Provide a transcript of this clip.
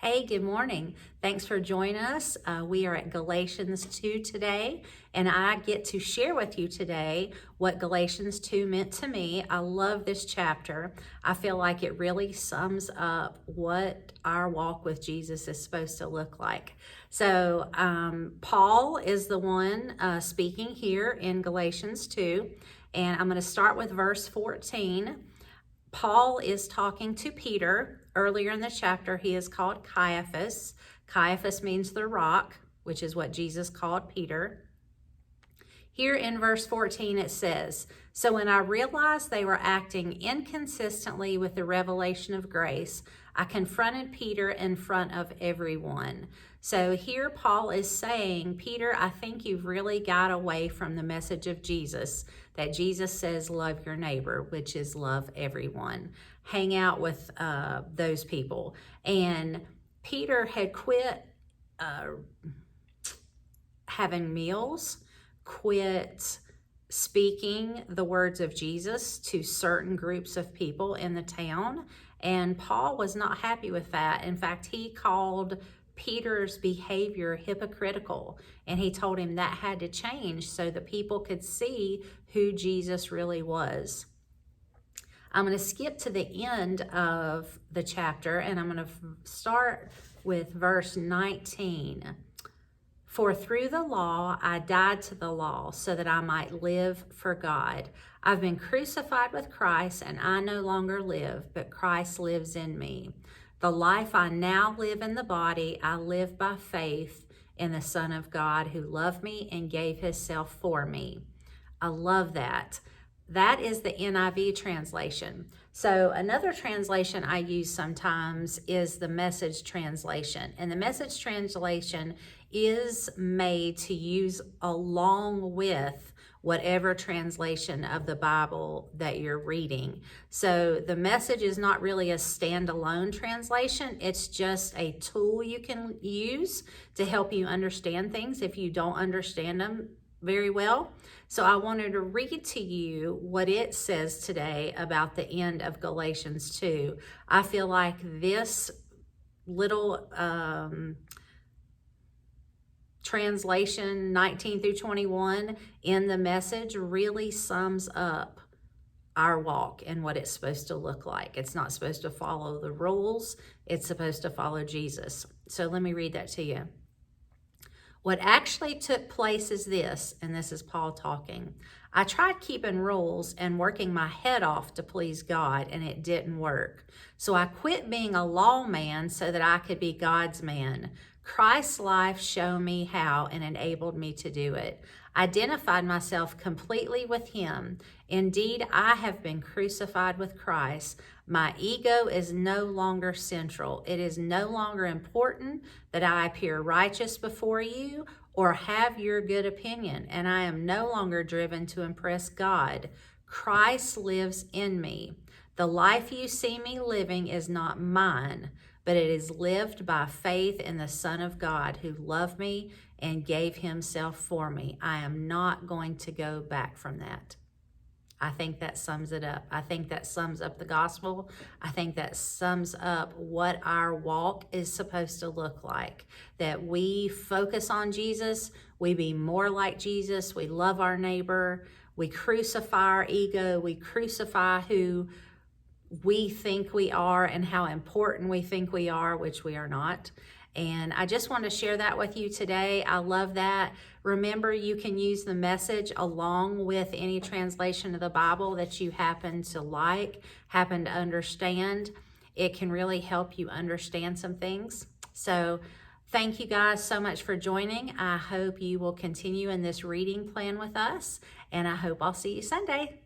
Hey, good morning. Thanks for joining us. We are at Galatians 2 today, and I get to share with you today what Galatians 2 meant to me. I love this chapter. I feel like it really sums up what our walk with Jesus is supposed to look like. So, Paul is the one speaking here in Galatians 2, and I'm going to start with verse 14. Paul is talking to Peter. Earlier in the chapter, he is called Caiaphas. Caiaphas means the rock, which is what Jesus called Peter. Here in verse 14, it says, "So when I realized they were acting inconsistently with the revelation of grace, I confronted Peter in front of everyone." So here Paul is saying, Peter, I think you've really got away from the message of Jesus, that Jesus says, love your neighbor, which is love everyone. Hang out with those people. And Peter had quit having meals, quit speaking the words of Jesus to certain groups of people in the town. And Paul was not happy with that. In fact, he called Peter's behavior hypocritical, and he told him that had to change so that people could see who Jesus really was. I'm going to skip to the end of the chapter, and I'm going to start with verse 19. "For through the law I died to the law so that I might live for God. I've been crucified with Christ, and I no longer live, but Christ lives in me. The life I now live in the body, I live by faith in the Son of God who loved me and gave himself for me." I love that. That is the NIV translation. So another translation I use sometimes is the Message translation. And the Message translation is made to use along with whatever translation of the Bible that you're reading. So the Message is not really a standalone translation. It's just a tool you can use to help you understand things if you don't understand them very well. So I wanted to read to you what it says today about the end of Galatians 2. I feel like this little translation 19 through 21 in the Message really sums up our walk and what it's supposed to look like. It's not supposed to follow the rules. It's supposed to follow Jesus. So let me read that to you. "What actually took place is this," and this is Paul talking, "I tried keeping rules and working my head off to please God, and it didn't work. So I quit being a lawman so that I could be God's man. Christ's life showed me how and enabled me to do it. I identified myself completely with him. Indeed, I have been crucified with Christ. My ego is no longer central. It is no longer important that I appear righteous before you or have your good opinion, and I am no longer driven to impress God. Christ lives in me. The life you see me living is not mine, but it is lived by faith in the Son of God who loved me and gave himself for me. I am not going to go back from that." I think that sums it up. I think that sums up the gospel. I think that sums up what our walk is supposed to look like. That we focus on Jesus, we be more like Jesus, we love our neighbor, we crucify our ego, we crucify who we think we are and how important we think we are, which we are not. And I just want to share that with you today. I love that. Remember, you can use the Message along with any translation of the Bible that you happen to like, happen to understand. It can really help you understand some things. So thank you guys so much for joining. I hope you will continue in this reading plan with us, and I hope I'll see you Sunday.